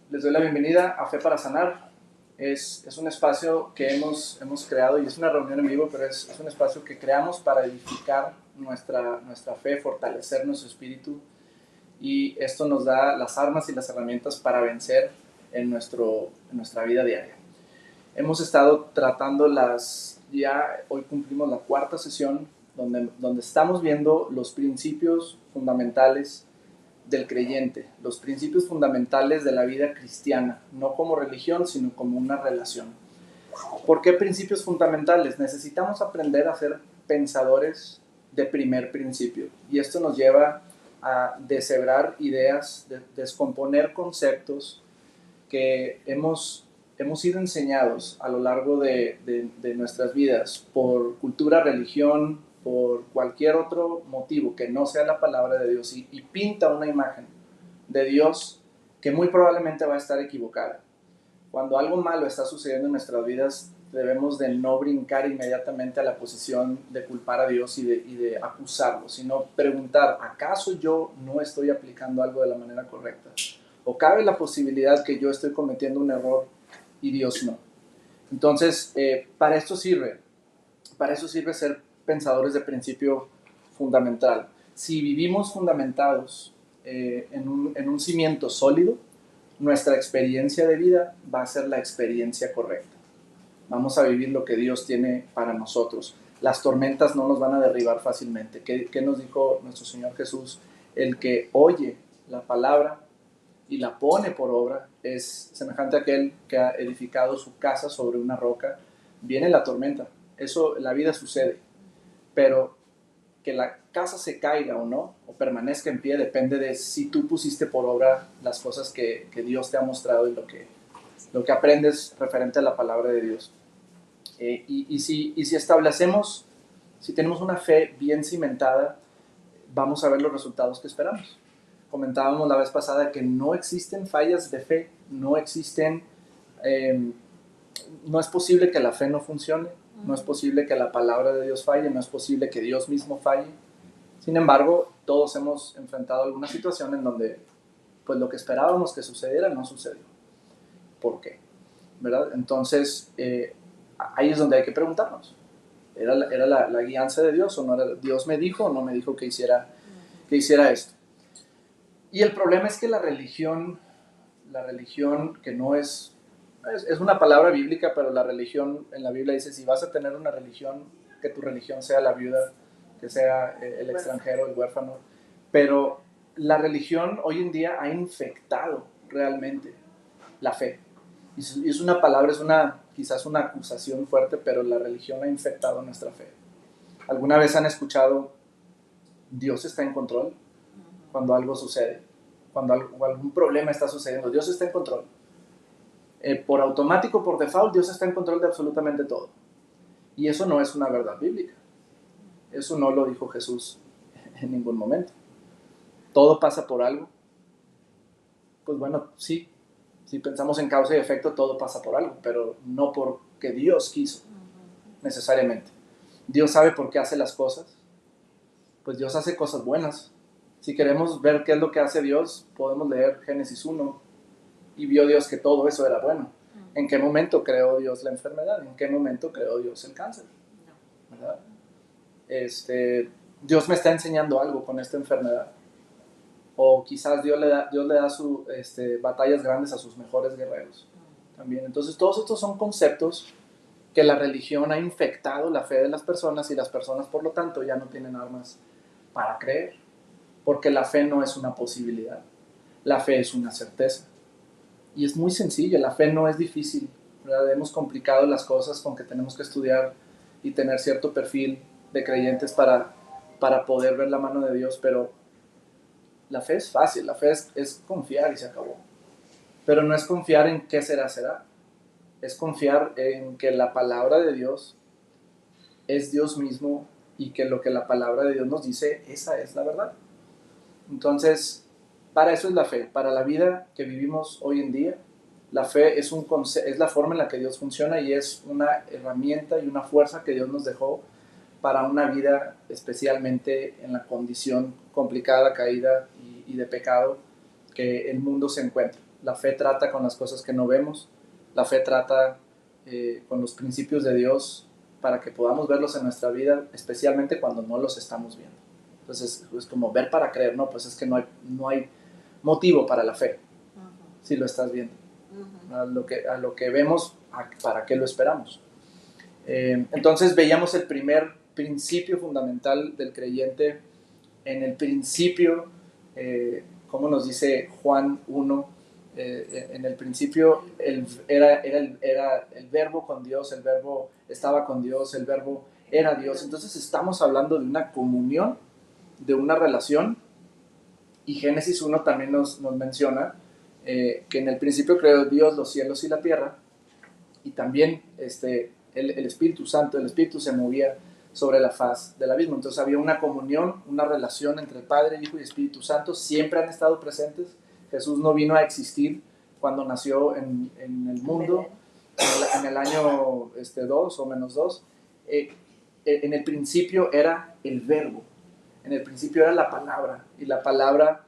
Les doy la bienvenida a Fe para Sanar. Es un espacio que hemos creado y es una reunión en vivo, pero es un espacio que creamos para edificar nuestra fe, fortalecer nuestro espíritu, y esto nos da las armas y las herramientas para vencer en nuestra vida diaria. Hemos estado tratando hoy cumplimos la cuarta sesión donde estamos viendo los principios fundamentales del creyente, los principios fundamentales de la vida cristiana, no como religión, sino como una relación. ¿Por qué principios fundamentales? Necesitamos aprender a ser pensadores de primer principio, y esto nos lleva a deshebrar ideas, descomponer conceptos que hemos sido enseñados a lo largo de nuestras vidas por cultura, religión, por cualquier otro motivo que no sea la palabra de Dios, y pinta una imagen de Dios que muy probablemente va a estar equivocada. Cuando algo malo está sucediendo en nuestras vidas, debemos de no brincar inmediatamente a la posición de culpar a Dios y de acusarlo, sino preguntar, ¿acaso yo no estoy aplicando algo de la manera correcta? ¿O cabe la posibilidad que yo estoy cometiendo un error y Dios no? Entonces, para eso sirve ser pensadores de principio fundamental. Si vivimos fundamentados en un cimiento sólido, nuestra experiencia de vida va a ser la experiencia correcta. Vamos a vivir lo que Dios tiene para nosotros. Las tormentas no nos van a derribar fácilmente. ¿Qué nos dijo nuestro Señor Jesús? El que oye la palabra y la pone por obra es semejante a aquel que ha edificado su casa sobre una roca. Viene la tormenta, eso, la vida sucede, pero que la casa se caiga o no, o permanezca en pie, depende de si tú pusiste por obra las cosas que Dios te ha mostrado y lo que aprendes referente a la palabra de Dios. Si establecemos, si tenemos una fe bien cimentada, vamos a ver los resultados que esperamos. Comentábamos la vez pasada que no existen fallas de fe, no existen, no es posible que la fe no funcione, no es posible que la palabra de Dios falle, no es posible que Dios mismo falle. Sin embargo, todos hemos enfrentado alguna situación en donde pues lo que esperábamos que sucediera no sucedió. ¿Por qué? ¿Verdad? Entonces, ahí es donde hay que preguntarnos. ¿Era la guianza de Dios o no era? ¿Dios me dijo o no me dijo que hiciera esto? Y el problema es que la religión que no es una palabra bíblica, pero la religión en la Biblia dice, si vas a tener una religión, que tu religión sea la viuda, que sea el extranjero, el huérfano. Pero la religión hoy en día ha infectado realmente la fe. Y es una palabra, quizás una acusación fuerte, pero la religión ha infectado nuestra fe. ¿Alguna vez han escuchado Dios está en control cuando algo sucede? Cuando algún problema está sucediendo, Dios está en control. Por automático, por default, Dios está en control de absolutamente todo. Y eso no es una verdad bíblica. Eso no lo dijo Jesús en ningún momento. Todo pasa por algo. Pues bueno, sí, si pensamos en causa y efecto, todo pasa por algo, pero no porque Dios quiso, necesariamente. Dios sabe por qué hace las cosas. Pues Dios hace cosas buenas. Si queremos ver qué es lo que hace Dios, podemos leer Génesis 1, y vio Dios que todo eso era bueno. ¿En qué momento creó Dios la enfermedad? ¿En qué momento creó Dios el cáncer? ¿Verdad? Dios me está enseñando algo con esta enfermedad. O quizás Dios le da batallas grandes a sus mejores guerreros también. Entonces todos estos son conceptos que la religión ha infectado la fe de las personas, y las personas por lo tanto ya no tienen armas para creer, porque la fe no es una posibilidad, la fe es una certeza. Y es muy sencillo, la fe no es difícil, ¿verdad? Hemos complicado las cosas con que tenemos que estudiar y tener cierto perfil de creyentes para poder ver la mano de Dios, pero la fe es fácil, la fe es confiar y se acabó. Pero no es confiar en qué será, es confiar en que la palabra de Dios es Dios mismo, y que lo que la palabra de Dios nos dice, esa es la verdad. Entonces, para eso es la fe. Para la vida que vivimos hoy en día, la fe es la forma en la que Dios funciona, y es una herramienta y una fuerza que Dios nos dejó para una vida, especialmente en la condición complicada, caída y de pecado que el mundo se encuentra. La fe trata con las cosas que no vemos. La fe trata con los principios de Dios para que podamos verlos en nuestra vida, especialmente cuando no los estamos viendo. Entonces es como ver para creer, no, pues es que no hay motivo para la fe, si lo estás viendo. A lo que vemos, ¿para qué lo esperamos? Entonces veíamos el primer principio fundamental del creyente. En el principio, como nos dice Juan 1, en el principio era el verbo con Dios, el verbo estaba con Dios, el verbo era Dios. Entonces estamos hablando de una comunión, de una relación, y Génesis 1 también nos menciona que en el principio creó Dios los cielos y la tierra, y también el Espíritu Santo, el Espíritu se movía sobre la faz del abismo. Entonces había una comunión, una relación entre el Padre, el Hijo y el Espíritu Santo, siempre han estado presentes. Jesús no vino a existir cuando nació en el mundo, en el año 2 o menos 2. En el principio era el verbo, en el principio era la palabra, y la palabra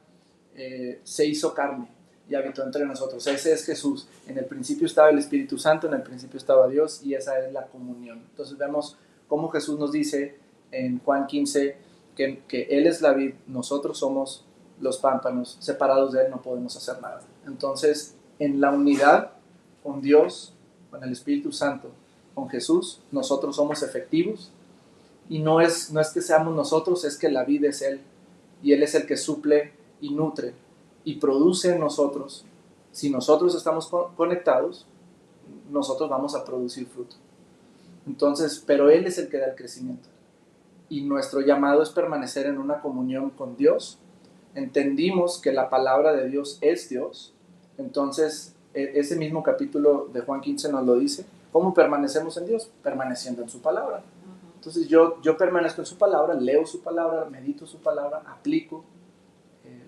se hizo carne y habitó entre nosotros. Ese es Jesús. En el principio estaba el Espíritu Santo, en el principio estaba Dios, y esa es la comunión. Entonces vemos cómo Jesús nos dice en Juan 15 que Él es la vid, nosotros somos los pámpanos, separados de Él no podemos hacer nada. Entonces, en la unidad con Dios, con el Espíritu Santo, con Jesús, nosotros somos efectivos, y no es que seamos nosotros, es que la vid es Él, y Él es el que suple y nutre y produce en nosotros. Si nosotros estamos conectados, nosotros vamos a producir fruto. Entonces, pero Él es el que da el crecimiento, y nuestro llamado es permanecer en una comunión con Dios. Entendimos que la palabra de Dios es Dios. Entonces ese mismo capítulo de Juan 15 nos lo dice. ¿Cómo permanecemos en Dios? Permaneciendo en su palabra. Entonces yo permanezco en su palabra, leo su palabra, medito su palabra, aplico,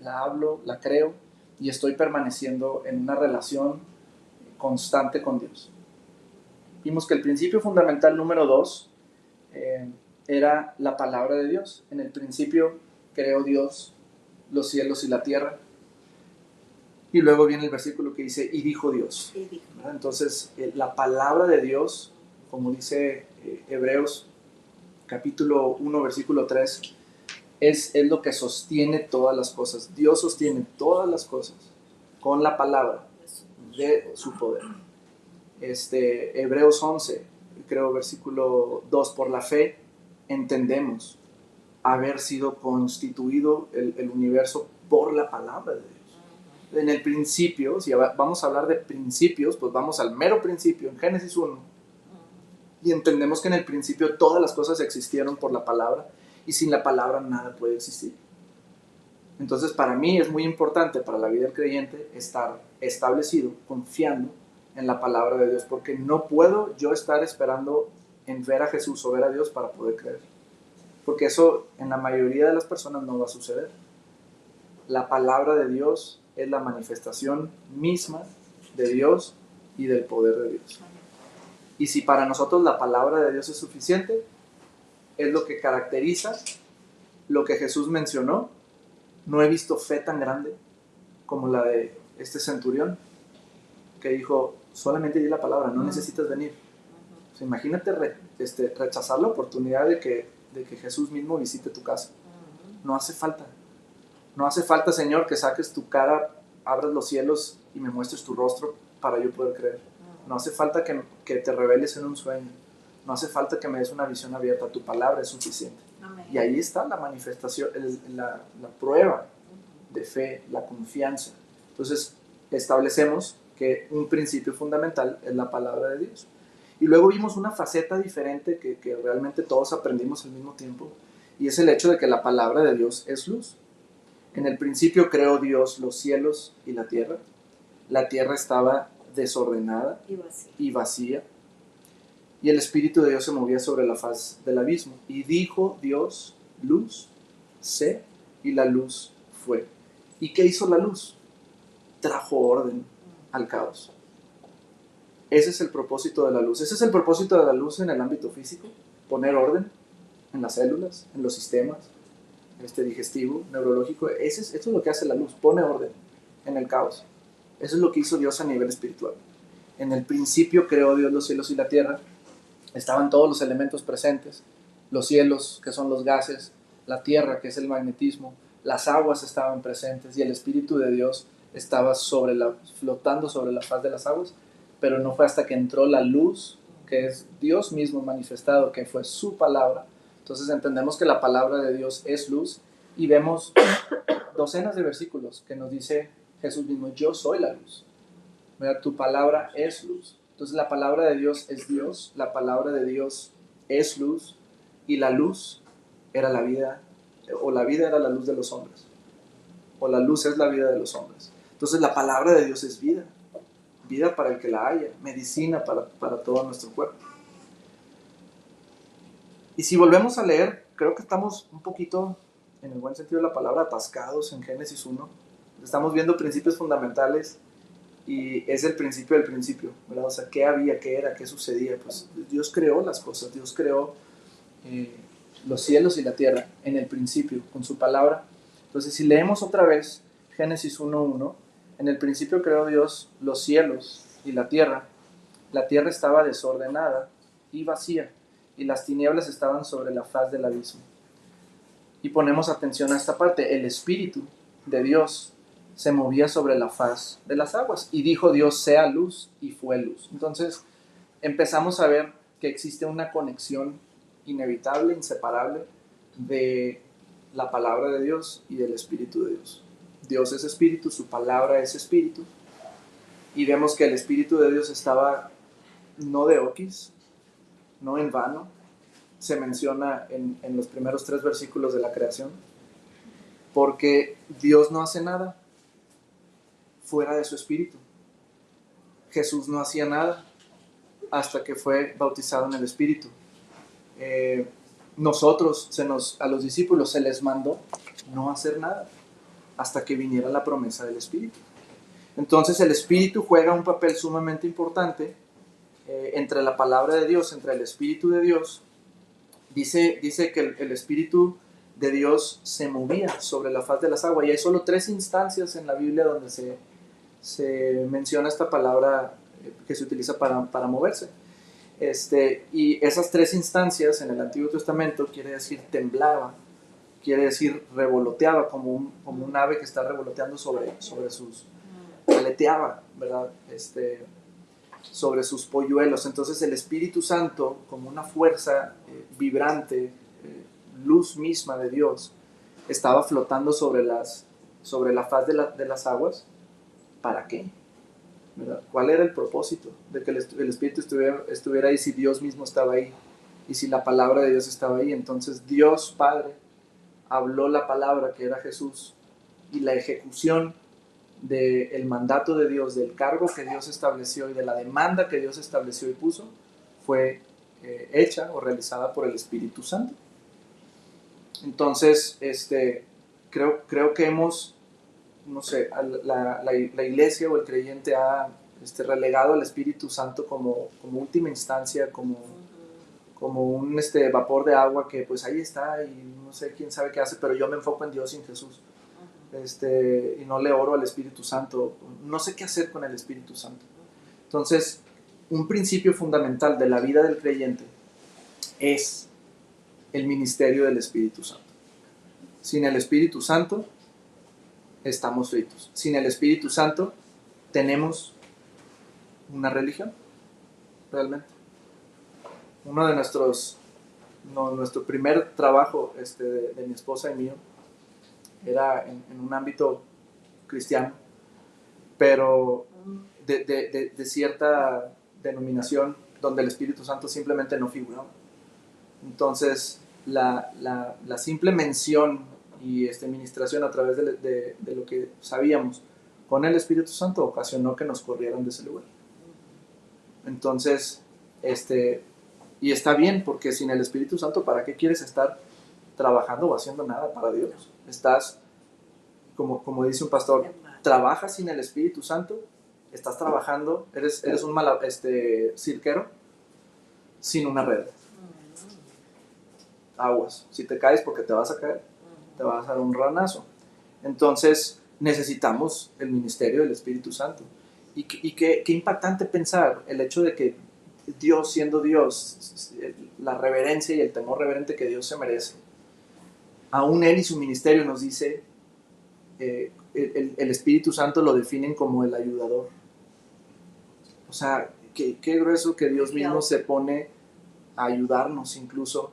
la hablo, la creo, y estoy permaneciendo en una relación constante con Dios. Vimos que el principio fundamental número 2 era la palabra de Dios. En el principio creó Dios los cielos y la tierra. Y luego viene el versículo que dice, y dijo Dios. Entonces, la palabra de Dios, como dice Hebreos capítulo 1, versículo 3, es lo que sostiene todas las cosas. Dios sostiene todas las cosas con la palabra de su poder. Hebreos 11, creo, versículo 2, por la fe entendemos haber sido constituido el universo por la palabra de Dios. En el principio, si vamos a hablar de principios, pues vamos al mero principio, en Génesis 1, y entendemos que en el principio todas las cosas existieron por la palabra, y sin la palabra nada puede existir. Entonces, para mí es muy importante, para la vida del creyente, estar establecido, confiando en la palabra de Dios, porque no puedo yo estar esperando en ver a Jesús o ver a Dios para poder creer, porque eso en la mayoría de las personas no va a suceder. La palabra de Dios es la manifestación misma de Dios y del poder de Dios. Y si para nosotros la palabra de Dios es suficiente, es lo que caracteriza lo que Jesús mencionó. No he visto fe tan grande como la de este centurión, que dijo, solamente di la palabra, no necesitas venir. O sea, imagínate rechazar la oportunidad de que Jesús mismo visite tu casa. No hace falta. No hace falta, Señor, que saques tu cara, abras los cielos y me muestres tu rostro para yo poder creer. No hace falta que te reveles en un sueño. No hace falta que me des una visión abierta. Tu palabra es suficiente. Amén. Y ahí está la manifestación, la prueba de fe, la confianza. Entonces, establecemos que un principio fundamental es la palabra de Dios. Y luego vimos una faceta diferente que realmente todos aprendimos al mismo tiempo, y es el hecho de que la palabra de Dios es luz. En el principio creó Dios los cielos y la tierra. La tierra estaba desordenada y vacía, y el Espíritu de Dios se movía sobre la faz del abismo. Y dijo Dios, luz, sé, y la luz fue. ¿Y qué hizo la luz? Trajo orden al caos. Ese es el propósito de la luz. Ese es el propósito de la luz en el ámbito físico, poner orden en las células, en los sistemas, digestivo, neurológico. Eso es lo que hace la luz, pone orden en el caos. Eso es lo que hizo Dios a nivel espiritual. En el principio creó Dios los cielos y la tierra. Estaban todos los elementos presentes. Los cielos, que son los gases, la tierra, que es el magnetismo, las aguas estaban presentes y el Espíritu de Dios estaba flotando sobre la faz de las aguas, pero no fue hasta que entró la luz, que es Dios mismo manifestado, que fue su palabra. Entonces entendemos que la palabra de Dios es luz y vemos docenas de versículos que nos dice Jesús mismo: yo soy la luz. ¿Verdad? Tu palabra es luz. Entonces la palabra de Dios es Dios, la palabra de Dios es luz, y la luz era la vida, o la vida era la luz de los hombres, o la luz es la vida de los hombres. Entonces la palabra de Dios es vida, vida para el que la haya, medicina para todo nuestro cuerpo. Y si volvemos a leer, creo que estamos un poquito, en el buen sentido de la palabra, atascados en Génesis 1. Estamos viendo principios fundamentales y es el principio del principio, ¿verdad? O sea, ¿qué había, qué era, qué sucedía? Pues Dios creó las cosas, Dios creó los cielos y la tierra en el principio, con su palabra. Entonces, si leemos otra vez Génesis 1:1, en el principio creó Dios los cielos y la tierra estaba desordenada y vacía, y las tinieblas estaban sobre la faz del abismo. Y ponemos atención a esta parte: el Espíritu de Dios se movía sobre la faz de las aguas, y dijo Dios: sea luz, y fue luz. Entonces empezamos a ver que existe una conexión inevitable, inseparable, de la palabra de Dios y del Espíritu de Dios. Dios es Espíritu, su palabra es Espíritu, y vemos que el Espíritu de Dios estaba no de oquis, no en vano. Se menciona en los primeros 3 versículos de la creación, porque Dios no hace nada fuera de su Espíritu. Jesús no hacía nada hasta que fue bautizado en el Espíritu. Nosotros, a los discípulos se les mandó no hacer nada hasta que viniera la promesa del Espíritu. Entonces el Espíritu juega un papel sumamente importante entre la palabra de Dios, entre el Espíritu de Dios. Dice que el Espíritu de Dios se movía sobre la faz de las aguas, y hay solo 3 instancias en la Biblia donde se menciona esta palabra que se utiliza para moverse. Y esas 3 instancias en el Antiguo Testamento quiere decir temblaba, quiere decir revoloteaba, como un ave que está revoloteando sobre sus, aleteaba, ¿verdad? Sobre sus polluelos. Entonces el Espíritu Santo, como una fuerza vibrante, luz misma de Dios, estaba flotando sobre la faz de las aguas. ¿Para qué? ¿Verdad? ¿Cuál era el propósito de que el Espíritu estuviera ahí si Dios mismo estaba ahí y si la palabra de Dios estaba ahí? Entonces Dios Padre habló la palabra, que era Jesús, y la ejecución del mandato de Dios, del cargo que Dios estableció y de la demanda que Dios estableció y puso, fue hecha o realizada por el Espíritu Santo. Entonces, creo que hemos, no sé, la iglesia o el creyente ha relegado al Espíritu Santo como última instancia, como un vapor de agua que pues ahí está y no sé quién sabe qué hace, pero yo me enfoco en Dios y en Jesús. Y no le oro al Espíritu Santo, no sé qué hacer con el Espíritu Santo. Entonces, un principio fundamental de la vida del creyente es el ministerio del Espíritu Santo. Sin el Espíritu Santo estamos fritos. Sin el Espíritu Santo tenemos una religión, realmente. Uno de nuestro primer trabajo de mi esposa y mío era en un ámbito cristiano, pero de cierta denominación donde el Espíritu Santo simplemente no figuraba. Entonces la simple mención y ministración a través de lo que sabíamos con el Espíritu Santo ocasionó que nos corrieran de ese lugar. Entonces y está bien, porque sin el Espíritu Santo, ¿para qué quieres estar trabajando o haciendo nada para Dios? Estás, como dice un pastor, trabajas sin el Espíritu Santo, estás trabajando, eres un cirquero sin una red. Aguas, si te caes, porque te vas a caer, te vas a dar un ranazo. Entonces necesitamos el ministerio del Espíritu Santo. Y qué impactante pensar el hecho de que Dios, siendo Dios, la reverencia y el temor reverente que Dios se merece, aún Él y su ministerio nos dice, el Espíritu Santo lo definen como el ayudador. O sea, qué grueso que Dios mismo se pone a ayudarnos incluso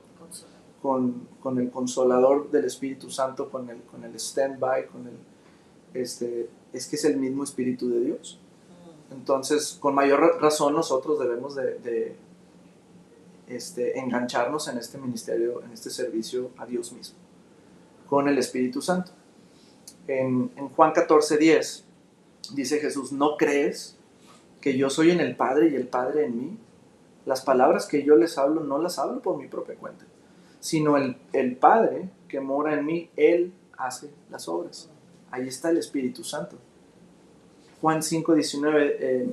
con el consolador del Espíritu Santo, con el stand-by, es que es el mismo Espíritu de Dios. Entonces, con mayor razón nosotros debemos de engancharnos en este ministerio, en este servicio a Dios mismo, con el Espíritu Santo. En Juan 14:10 dice Jesús, ¿no crees que yo soy en el Padre y el Padre en mí? Las palabras que yo les hablo no las hablo por mi propia cuenta, sino el Padre que mora en mí, Él hace las obras. Ahí está el Espíritu Santo. Juan 5:19,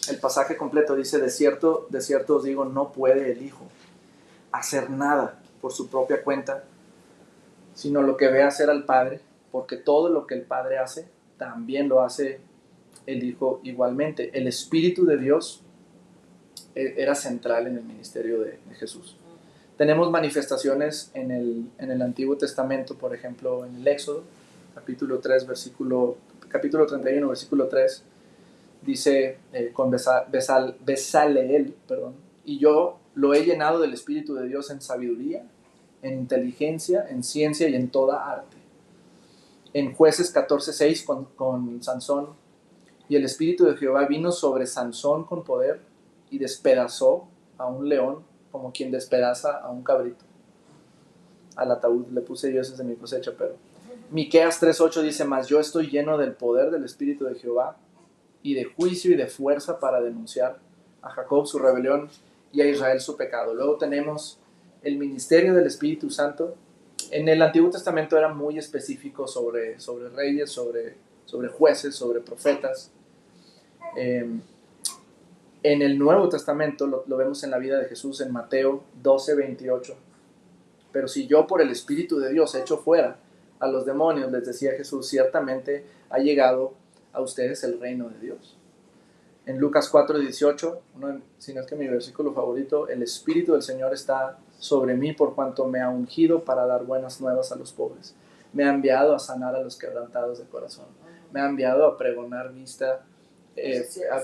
el pasaje completo dice, de cierto os digo, no puede el Hijo hacer nada por su propia cuenta, sino lo que ve hacer al Padre, porque todo lo que el Padre hace, también lo hace el Hijo igualmente. El Espíritu de Dios era central en el ministerio de Jesús. Tenemos manifestaciones en el Antiguo Testamento, por ejemplo, en el Éxodo, capítulo 31, versículo 3, dice con Besaleel, y yo lo he llenado del Espíritu de Dios en sabiduría, en inteligencia, en ciencia y en toda arte. En Jueces 14:6 con Sansón, y el Espíritu de Jehová vino sobre Sansón con poder y despedazó a un león como quien despedaza a un cabrito. Al ataúd le puse yo, ese es de mi cosecha, pero Miqueas 3:8 dice, mas yo estoy lleno del poder del Espíritu de Jehová y de juicio y de fuerza para denunciar a Jacob su rebelión y a Israel su pecado. Luego tenemos el ministerio del Espíritu Santo. En el Antiguo Testamento era muy específico sobre reyes, sobre jueces, sobre profetas. En el Nuevo Testamento lo vemos en la vida de Jesús en Mateo 12:28. Pero si yo por el Espíritu de Dios echo fuera a los demonios, les decía Jesús, ciertamente ha llegado a ustedes el reino de Dios. En Lucas 4:18, si no es que mi versículo favorito, el Espíritu del Señor está sobre mí por cuanto me ha ungido para dar buenas nuevas a los pobres. Me ha enviado a sanar a los quebrantados de corazón. Me ha enviado a pregonar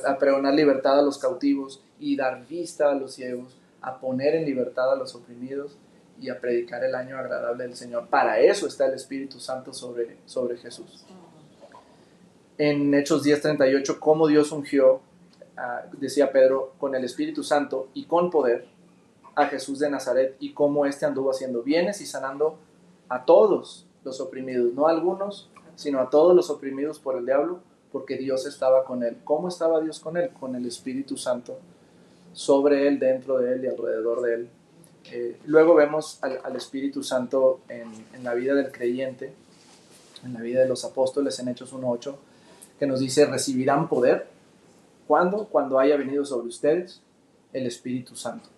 a pregonar libertad a los cautivos y dar vista a los ciegos, a poner en libertad a los oprimidos y a predicar el año agradable del Señor. Para eso está el Espíritu Santo sobre Jesús. En Hechos 10:38, cómo Dios ungió, decía Pedro, con el Espíritu Santo y con poder a Jesús de Nazaret, y cómo éste anduvo haciendo bienes y sanando a todos los oprimidos, no a algunos, sino a todos los oprimidos por el diablo, porque Dios estaba con él. ¿Cómo estaba Dios con él? Con el Espíritu Santo sobre él, dentro de él y alrededor de él. Luego vemos al Espíritu Santo en la vida del creyente, en la vida de los apóstoles, en Hechos 1:8, que nos dice, recibirán poder. ¿Cuándo? Cuando haya venido sobre ustedes el Espíritu Santo.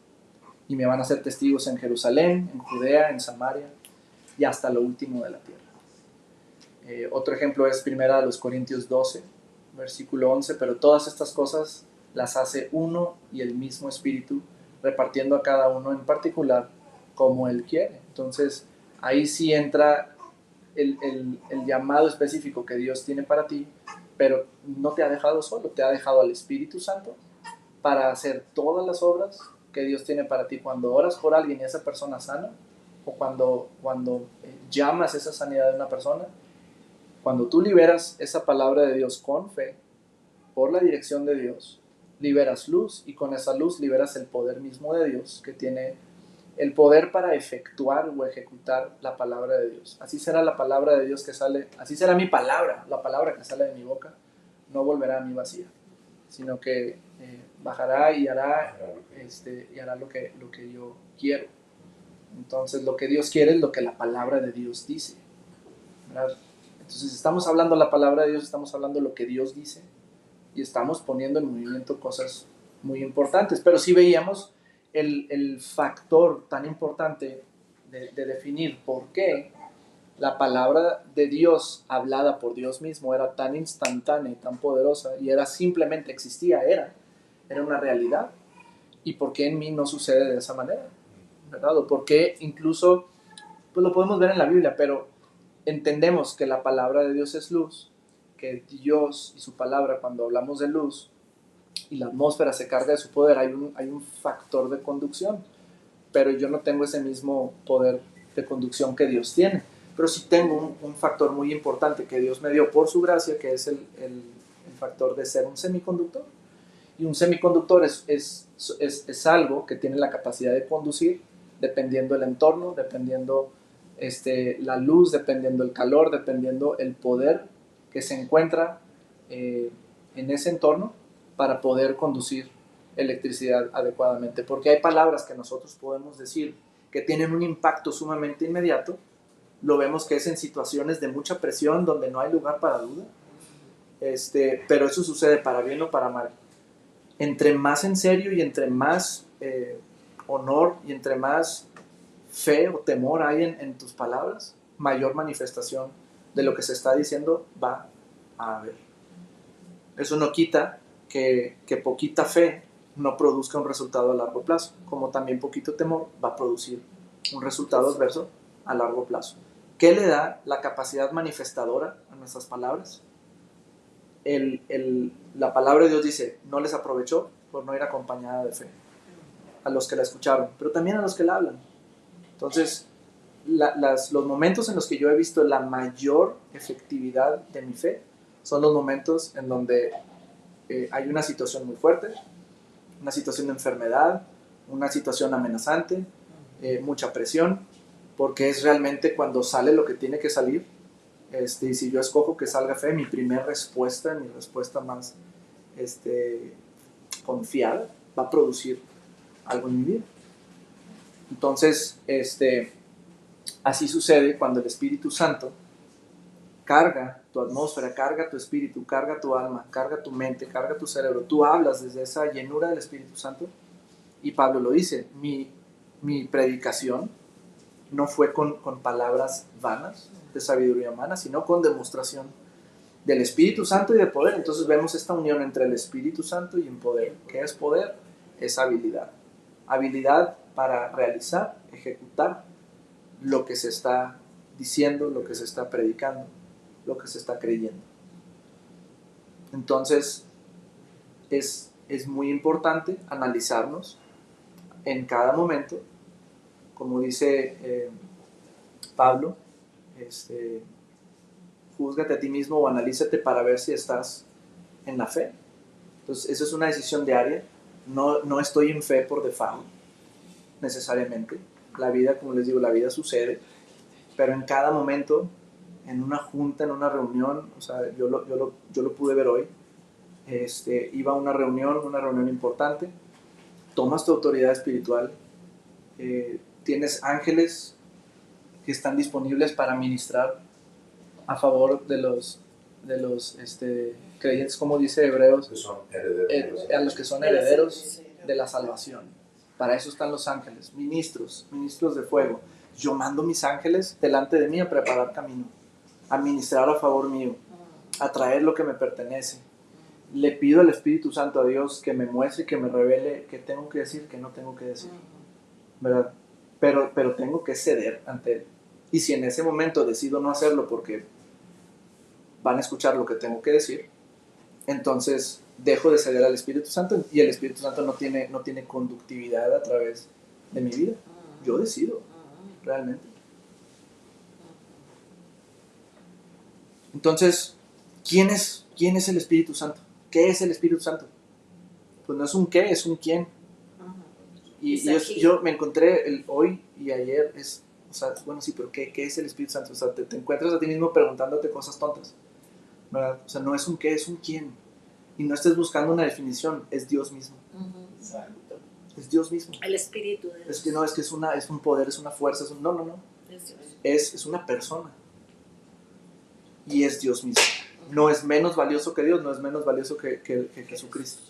Y me van a ser testigos en Jerusalén, en Judea, en Samaria y hasta lo último de la tierra. Otro ejemplo es 1 Corintios 12, versículo 11, pero todas estas cosas las hace uno y el mismo Espíritu, repartiendo a cada uno en particular como Él quiere. Entonces, ahí sí entra el llamado específico que Dios tiene para ti, pero no te ha dejado solo, te ha dejado al Espíritu Santo para hacer todas las obras que Dios tiene para ti. Cuando oras por alguien y esa persona sana, o cuando llamas esa sanidad de una persona, cuando tú liberas esa palabra de Dios con fe, por la dirección de Dios, liberas luz, y con esa luz liberas el poder mismo de Dios, que tiene el poder para efectuar o ejecutar la palabra de Dios. Así será la palabra de Dios que sale, así será mi palabra, la palabra que sale de mi boca, no volverá a mí vacía, sino que bajará y hará lo que yo quiero. Entonces, lo que Dios quiere es lo que la palabra de Dios dice, ¿verdad? Entonces, estamos hablando la palabra de Dios, estamos hablando lo que Dios dice, y estamos poniendo en movimiento cosas muy importantes. Pero sí veíamos el factor tan importante de definir por qué La palabra de Dios hablada por Dios mismo era tan instantánea y tan poderosa, y era simplemente existía, era una realidad. ¿Y por qué en mí no sucede de esa manera? ¿Verdad? O por qué incluso, pues lo podemos ver en la Biblia, pero entendemos que la palabra de Dios es luz, que Dios y su palabra, cuando hablamos de luz y la atmósfera se carga de su poder, hay un factor de conducción, pero yo no tengo ese mismo poder de conducción que Dios tiene. Pero sí tengo un factor muy importante que Dios me dio por su gracia, que es el factor de ser un semiconductor. Y un semiconductor es algo que tiene la capacidad de conducir dependiendo el entorno, dependiendo la luz, dependiendo el calor, dependiendo el poder que se encuentra en ese entorno para poder conducir electricidad adecuadamente. Porque hay palabras que nosotros podemos decir que tienen un impacto sumamente inmediato. Lo vemos que es en situaciones de mucha presión donde no hay lugar para duda. Pero eso sucede para bien o para mal. Entre más en serio y entre más honor y entre más fe o temor hay en tus palabras, mayor manifestación de lo que se está diciendo va a haber. Eso no quita que poquita fe no produzca un resultado a largo plazo, como también poquito temor va a producir un resultado adverso a largo plazo. ¿Qué le da la capacidad manifestadora a nuestras palabras? La palabra de Dios dice, no les aprovechó por no ir acompañada de fe a los que la escucharon, pero también a los que la hablan. Entonces, los momentos en los que yo he visto la mayor efectividad de mi fe son los momentos en donde hay una situación muy fuerte, una situación de enfermedad, una situación amenazante, mucha presión, porque es realmente cuando sale lo que tiene que salir. Y si yo escojo que salga fe, mi respuesta más confiada, va a producir algo en mi vida. Entonces, así sucede cuando el Espíritu Santo carga tu atmósfera, carga tu espíritu, carga tu alma, carga tu mente, carga tu cerebro. Tú hablas desde esa llenura del Espíritu Santo. Y Pablo lo dice, mi predicación no fue con palabras vanas de sabiduría humana, sino con demostración del Espíritu Santo y de poder. Entonces vemos esta unión entre el Espíritu Santo y el poder. ¿Qué es poder? Es habilidad. Habilidad para realizar, ejecutar lo que se está diciendo, lo que se está predicando, lo que se está creyendo. Entonces es muy importante analizarnos en cada momento, como dice Pablo, júzgate a ti mismo o analízate para ver si estás en la fe. Entonces, esa es una decisión diaria. No estoy en fe por default, necesariamente. La vida, como les digo, la vida sucede, pero en cada momento, en una junta, en una reunión, o sea, yo lo pude ver hoy, iba a una reunión importante, tomas tu autoridad espiritual, tienes ángeles que están disponibles para ministrar a favor de los creyentes, como dice Hebreos, que son herederos, a los que son herederos de la salvación. Para eso están los ángeles, ministros de fuego. Yo mando mis ángeles delante de mí a preparar camino, a ministrar a favor mío, a traer lo que me pertenece. Le pido al Espíritu Santo a Dios que me muestre, que me revele qué tengo que decir, qué no tengo que decir, ¿verdad? Pero tengo que ceder ante Él. Y si en ese momento decido no hacerlo porque van a escuchar lo que tengo que decir, entonces dejo de ceder al Espíritu Santo y el Espíritu Santo no tiene conductividad a través de mi vida. Yo decido, realmente. Entonces, ¿quién es el Espíritu Santo? ¿Qué es el Espíritu Santo? Pues no es un qué, es un quién. Y yo me encontré hoy y ayer, o sea, bueno, sí, pero ¿qué es el Espíritu Santo? O sea, te encuentras a ti mismo preguntándote cosas tontas, ¿verdad? O sea, no es un qué, es un quién. Y no estés buscando una definición, es Dios mismo. Exacto. Es Dios mismo. El Espíritu de Dios. Es que no, es un poder, es una fuerza, no. Es una persona. Y es Dios mismo. No es menos valioso que Dios, no es menos valioso que Jesucristo.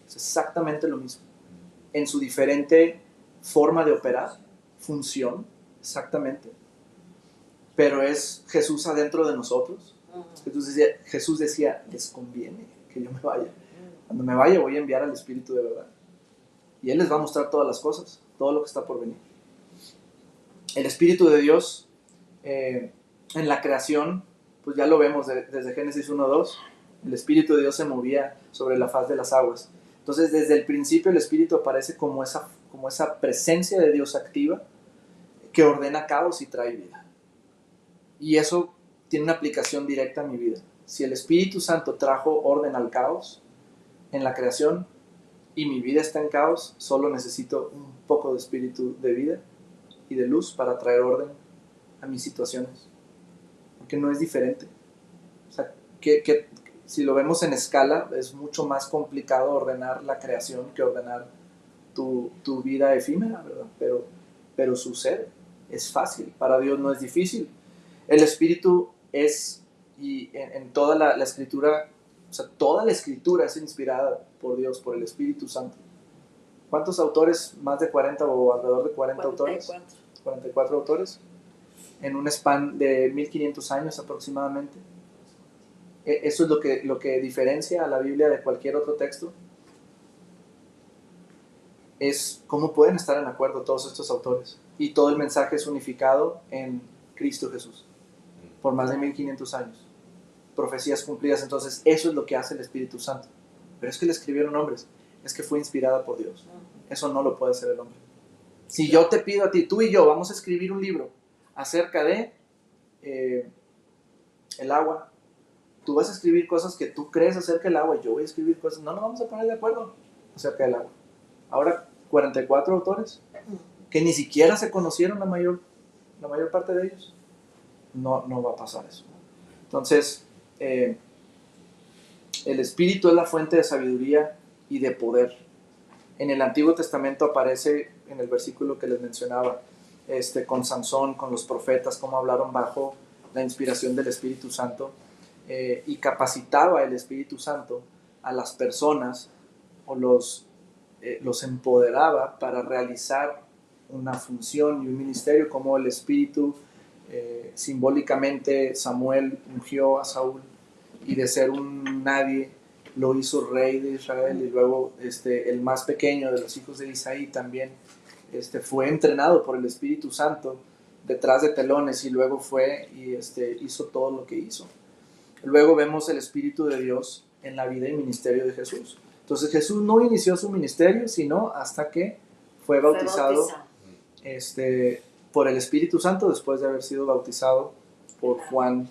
Es exactamente lo mismo. En su diferente forma de operar, función, exactamente. pero es Jesús adentro de nosotros. Jesús decía, les conviene que yo me vaya. Cuando me vaya voy a enviar al Espíritu de verdad. Y Él les va a mostrar todas las cosas, todo lo que está por venir. El Espíritu de Dios en la creación, pues ya lo vemos desde Génesis 1:2, el Espíritu de Dios se movía sobre la faz de las aguas. Entonces desde el principio el Espíritu aparece como esa presencia de Dios activa que ordena caos y trae vida. Y eso tiene una aplicación directa a mi vida. Si el Espíritu Santo trajo orden al caos en la creación y mi vida está en caos, solo necesito un poco de espíritu de vida y de luz para traer orden a mis situaciones. Porque no es diferente. O sea, que si lo vemos en escala, es mucho más complicado ordenar la creación que ordenar tu vida efímera, ¿verdad? Pero sucede, es fácil. Para Dios no es difícil. El Espíritu es, y en toda la Escritura, o sea, toda la Escritura es inspirada por Dios, por el Espíritu Santo. ¿Cuántos autores? ¿Más de 40 o alrededor de 40 autores? 44 autores. En un span de 1500 años aproximadamente. Eso es lo que diferencia a la Biblia de cualquier otro texto. Es cómo pueden estar en acuerdo todos estos autores. Y todo el mensaje es unificado en Cristo Jesús. Por más de 1500 años. Profecías cumplidas. Entonces eso es lo que hace el Espíritu Santo. Pero es que le escribieron hombres. Es que fue inspirada por Dios. Eso no lo puede hacer el hombre. Si yo te pido a ti, tú y yo vamos a escribir un libro acerca de el agua, tú vas a escribir cosas que tú crees acerca del agua y yo voy a escribir cosas, no nos vamos a poner de acuerdo acerca del agua. Ahora 44 autores que ni siquiera se conocieron la mayor parte de ellos, no va a pasar eso. Entonces el Espíritu es la fuente de sabiduría y de poder. En el Antiguo Testamento aparece en el versículo que les mencionaba, con Sansón, con los profetas, cómo hablaron bajo la inspiración del Espíritu Santo, y capacitaba el Espíritu Santo a las personas o los empoderaba para realizar una función y un ministerio, como el Espíritu simbólicamente Samuel ungió a Saúl y de ser un nadie lo hizo rey de Israel, y luego el más pequeño de los hijos de Isaí también fue entrenado por el Espíritu Santo detrás de telones y luego fue y hizo todo lo que hizo. Luego vemos el Espíritu de Dios en la vida y ministerio de Jesús. Entonces Jesús no inició su ministerio sino hasta que fue bautizado por el Espíritu Santo, después de haber sido bautizado por Juan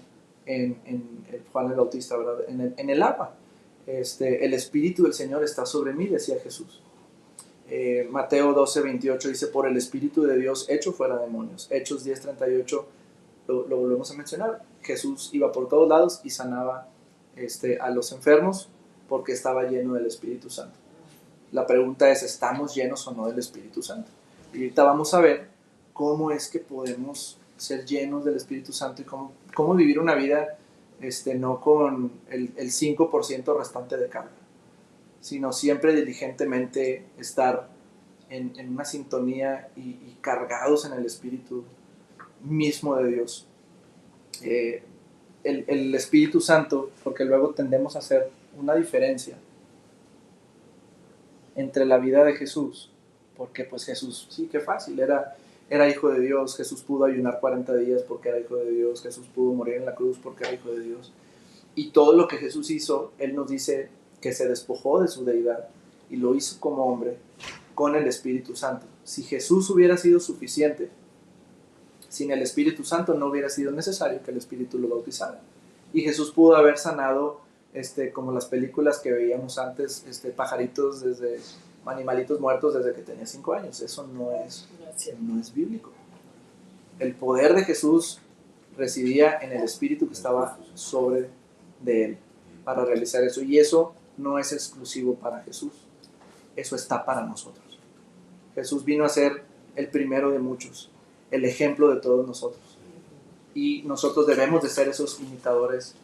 Juan el Bautista, ¿verdad? En el agua. El Espíritu del Señor está sobre mí, decía Jesús. Mateo 12:28 dice, por el Espíritu de Dios echo fuera demonios. Hechos 10:38 lo volvemos a mencionar. Jesús iba por todos lados y sanaba a los enfermos porque estaba lleno del Espíritu Santo. La pregunta es, ¿estamos llenos o no del Espíritu Santo? Y ahorita vamos a ver cómo es que podemos ser llenos del Espíritu Santo y cómo vivir una vida no con el 5% restante de carga, sino siempre diligentemente estar en una sintonía y cargados en el Espíritu mismo de Dios. El Espíritu Santo, porque luego tendemos a hacer una diferencia entre la vida de Jesús, porque pues Jesús, sí, qué fácil, era hijo de Dios. Jesús pudo ayunar 40 días porque era hijo de Dios. Jesús pudo morir en la cruz porque era hijo de Dios. Y todo lo que Jesús hizo, Él nos dice que se despojó de su deidad y lo hizo como hombre con el Espíritu Santo. Si Jesús hubiera sido suficiente, sin el Espíritu Santo no hubiera sido necesario que el Espíritu lo bautizara. Y Jesús pudo haber sanado, como las películas que veíamos antes, pajaritos animalitos muertos desde que tenía 5 años. Eso no es bíblico. El poder de Jesús residía en el Espíritu que estaba sobre de Él para realizar eso. Y eso no es exclusivo para Jesús. Eso está para nosotros. Jesús vino a ser el primero de muchos, el ejemplo de todos nosotros. Y nosotros debemos de ser esos imitadores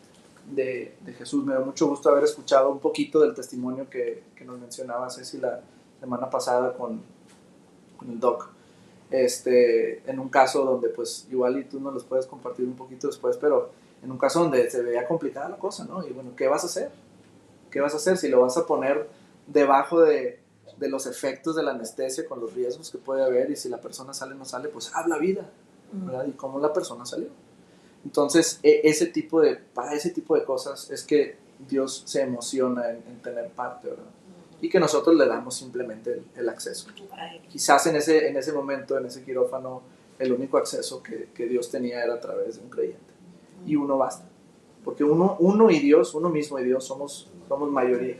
de Jesús. Me da mucho gusto haber escuchado un poquito del testimonio que nos mencionaba Ceci la semana pasada con el Doc. en un caso donde pues igual y tú nos los puedes compartir un poquito después, pero en un caso donde se veía complicada la cosa, ¿no? Y bueno, ¿qué vas a hacer? ¿Qué vas a hacer si lo vas a poner debajo de los efectos de la anestesia con los riesgos que puede haber y si la persona sale o no sale, pues habla vida, ¿verdad? Y cómo la persona salió. Entonces, para ese tipo de cosas es que Dios se emociona en tener parte, ¿verdad? Y que nosotros le damos simplemente el acceso. Quizás en ese momento, en ese quirófano, el único acceso que Dios tenía era a través de un creyente. Y uno basta. Porque uno y Dios, uno mismo y Dios somos mayoría.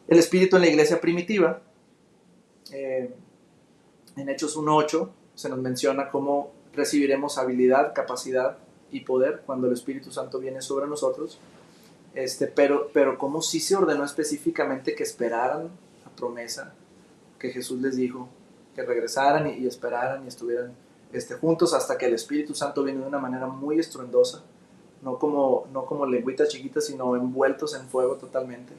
El espíritu en la iglesia primitiva, en Hechos 1:8, se nos menciona cómo recibiremos habilidad, capacidad y poder cuando el Espíritu Santo viene sobre nosotros. Pero como sí se ordenó específicamente que esperaran la promesa que Jesús les dijo, que regresaran y esperaran y estuvieran juntos hasta que el Espíritu Santo viene de una manera muy estruendosa, no como lengüitas chiquitas, sino envueltos en fuego totalmente.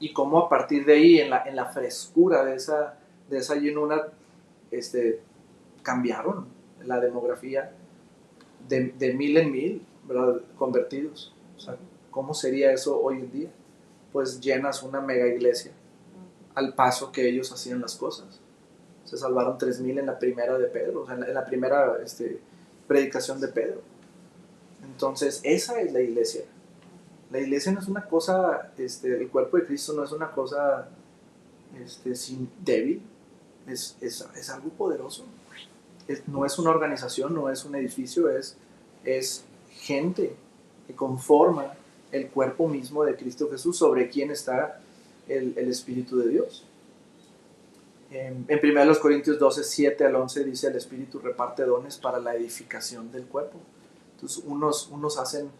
Y cómo a partir de ahí, en la frescura de esa llenura, cambiaron la demografía de 1000 en 1000, ¿verdad? Convertidos. O sea, ¿cómo sería eso hoy en día? Pues llenas una mega iglesia al paso que ellos hacían las cosas. Se salvaron 3000 en la primera de Pedro, o sea, en la primera predicación de Pedro. Entonces, esa es la iglesia. La iglesia no es una cosa, el cuerpo de Cristo no es una cosa débil, es algo poderoso. No es una organización, no es un edificio, es gente que conforma el cuerpo mismo de Cristo Jesús, sobre quien está el Espíritu de Dios. En 1 Corintios 12, 7 al 11 dice: el Espíritu reparte dones para la edificación del cuerpo. Entonces unos hacen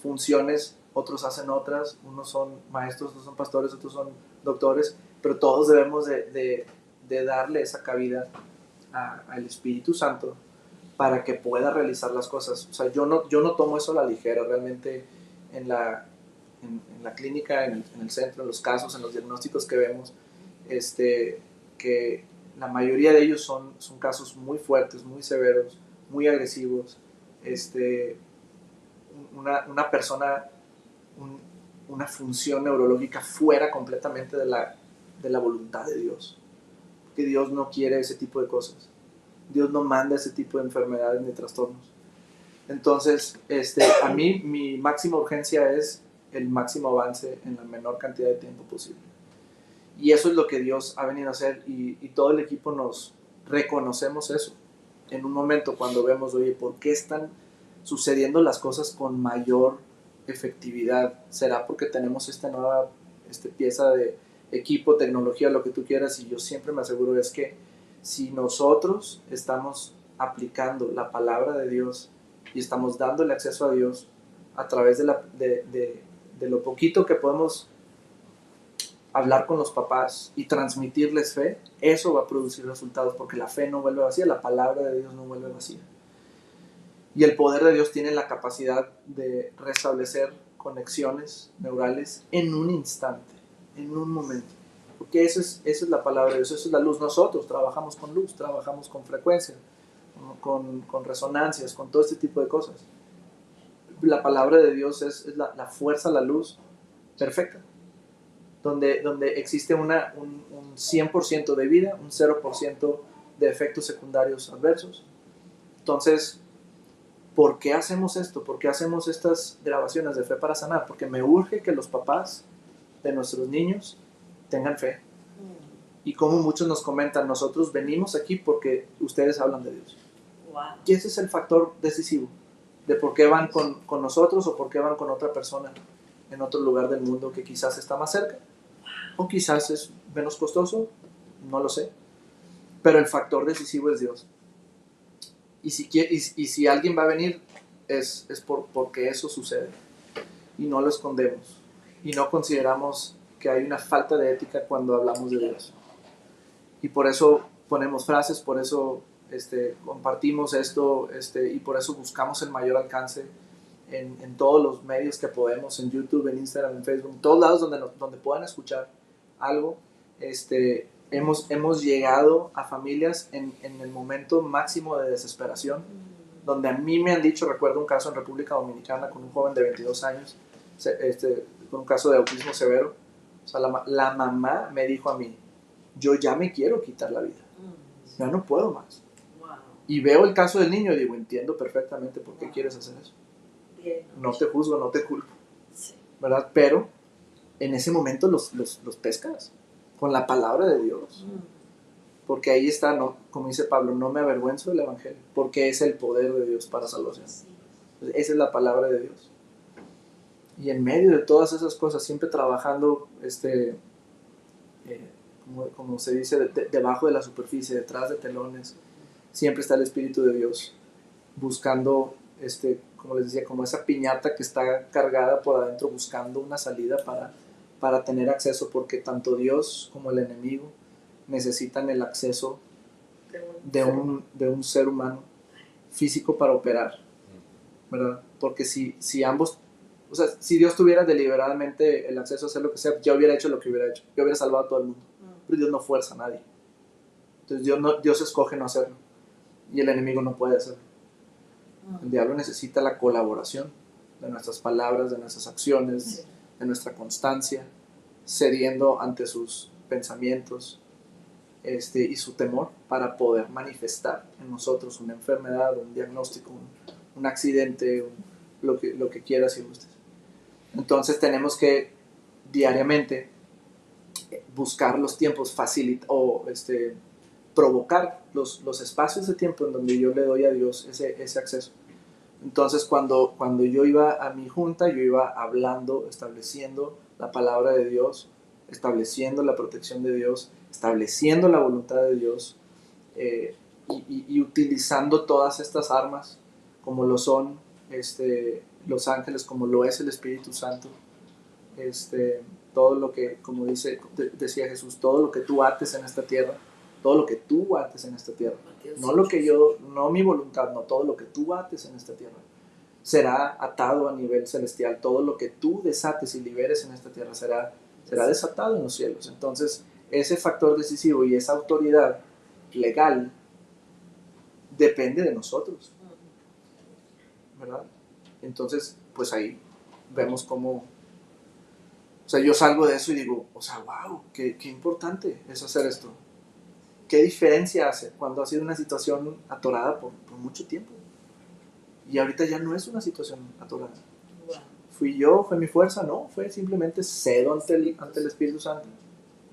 funciones, otros hacen otras, unos son maestros, otros son pastores, otros son doctores, pero todos debemos de darle esa cabida al Espíritu Santo para que pueda realizar las cosas. O sea, yo no tomo eso a la ligera. Realmente en la clínica, en el centro, en los casos, en los diagnósticos que vemos, que la mayoría de ellos son casos muy fuertes, muy severos, muy agresivos. Una persona, una función neurológica fuera completamente de la voluntad de Dios. Que Dios no quiere ese tipo de cosas. Dios no manda ese tipo de enfermedades ni trastornos. Entonces, a mí mi máxima urgencia es el máximo avance en la menor cantidad de tiempo posible. Y eso es lo que Dios ha venido a hacer, y todo el equipo nos reconocemos eso. En un momento cuando vemos, oye, ¿por qué están sucediendo las cosas con mayor efectividad? ¿Será porque tenemos esta nueva pieza de equipo, tecnología, lo que tú quieras? Y yo siempre me aseguro es que si nosotros estamos aplicando la palabra de Dios y estamos dándole acceso a Dios a través de lo poquito que podemos hablar con los papás y transmitirles fe, eso va a producir resultados, porque la fe no vuelve vacía, la palabra de Dios no vuelve vacía. Y el poder de Dios tiene la capacidad de restablecer conexiones neurales en un instante, en un momento. Porque esa es la palabra de Dios, eso es la luz. Nosotros trabajamos con luz, trabajamos con frecuencia, con resonancias, con todo este tipo de cosas. La palabra de Dios es la fuerza, la luz perfecta, donde existe un 100% de vida, un 0% de efectos secundarios adversos. Entonces, ¿por qué hacemos esto? ¿Por qué hacemos estas grabaciones de Fe para Sanar? Porque me urge que los papás de nuestros niños tengan fe. Y como muchos nos comentan, nosotros venimos aquí porque ustedes hablan de Dios. Wow. Y ese es el factor decisivo de por qué van con nosotros o por qué van con otra persona en otro lugar del mundo que quizás está más cerca o quizás es menos costoso, no lo sé. Pero el factor decisivo es Dios. Y si alguien va a venir, es porque eso sucede. Y no lo escondemos. Y no consideramos que hay una falta de ética cuando hablamos de Dios. Y por eso ponemos frases, por eso compartimos esto, y por eso buscamos el mayor alcance en todos los medios que podemos, en YouTube, en Instagram, en Facebook, en todos lados donde puedan escuchar algo, hemos llegado a familias en el momento máximo de desesperación, donde a mí me han dicho, recuerdo un caso en República Dominicana con un joven de 22 años, con un caso de autismo severo. O sea, la mamá me dijo a mí, yo ya me quiero quitar la vida, ya no puedo más. Y veo el caso del niño y digo, entiendo perfectamente por qué quieres hacer eso. No te juzgo, no te culpo, ¿verdad? Pero en ese momento los pescas con la palabra de Dios. Porque ahí está, ¿no? Como dice Pablo, no me avergüenzo del Evangelio, porque es el poder de Dios para salvación. Entonces, esa es la palabra de Dios. Y en medio de todas esas cosas, siempre trabajando, como se dice, debajo de la superficie, detrás de telones, siempre está el Espíritu de Dios, buscando, como les decía, como esa piñata que está cargada por adentro, buscando una salida para tener acceso, porque tanto Dios como el enemigo necesitan el acceso de un ser humano físico para operar, ¿verdad? Porque si ambos, o sea, si Dios tuviera deliberadamente el acceso a hacer lo que sea, ya hubiera hecho lo que hubiera hecho, ya hubiera salvado a todo el mundo, pero Dios no fuerza a nadie. Entonces Dios escoge no hacerlo, y el enemigo no puede hacerlo. El diablo necesita la colaboración de nuestras palabras, de nuestras acciones, de nuestra constancia, cediendo ante sus pensamientos, y su temor, para poder manifestar en nosotros una enfermedad, un diagnóstico, un accidente, lo que quieras y gustes. Entonces tenemos que diariamente buscar los tiempos, provocar los espacios de tiempo en donde yo le doy a Dios ese acceso. Entonces cuando yo iba a mi junta, yo iba hablando, estableciendo la palabra de Dios, estableciendo la protección de Dios, estableciendo la voluntad de Dios, y utilizando todas estas armas, como lo son los ángeles, como lo es el Espíritu Santo, todo lo que, como decía Jesús, todo lo que tú ates en esta tierra, todo lo que tú ates en esta tierra, no mi voluntad, no, todo lo que tú ates en esta tierra será atado a nivel celestial, todo lo que tú desates y liberes en esta tierra será desatado en los cielos. Entonces ese factor decisivo y esa autoridad legal depende de nosotros, ¿verdad? Entonces pues ahí vemos cómo, o sea, yo salgo de eso y digo, o sea, wow, qué importante es hacer esto. ¿Qué diferencia hace cuando ha sido una situación atorada por mucho tiempo? Y ahorita ya no es una situación atorada. ¿Fui yo? ¿Fue mi fuerza? No, fue simplemente cedo ante el Espíritu Santo.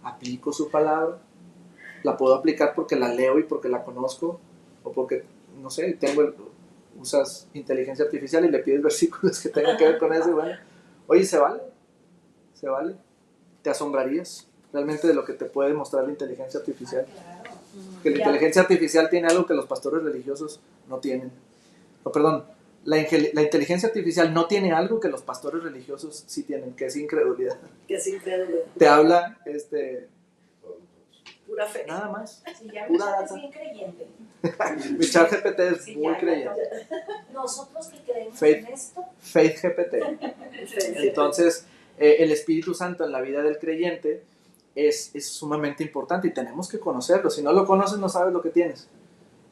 Aplico su palabra. La puedo aplicar porque la leo y porque la conozco, o porque, no sé, usas inteligencia artificial y le pides versículos que tengan que ver con eso. Y bueno, oye, se vale. ¿Te asombrarías realmente de lo que te puede mostrar la inteligencia artificial? Que la inteligencia artificial tiene algo que los pastores religiosos no tienen. Perdón, la inteligencia artificial no tiene algo que los pastores religiosos sí tienen, que es incredulidad. Te habla, pura fe. Nada más. Si ya mi chat es bien creyente. Mi chat GPT es muy creyente. Nosotros que creemos Faith, en esto. Faith GPT. Entonces, el Espíritu Santo en la vida del creyente es sumamente importante y tenemos que conocerlo. Si no lo conoces, no sabes lo que tienes.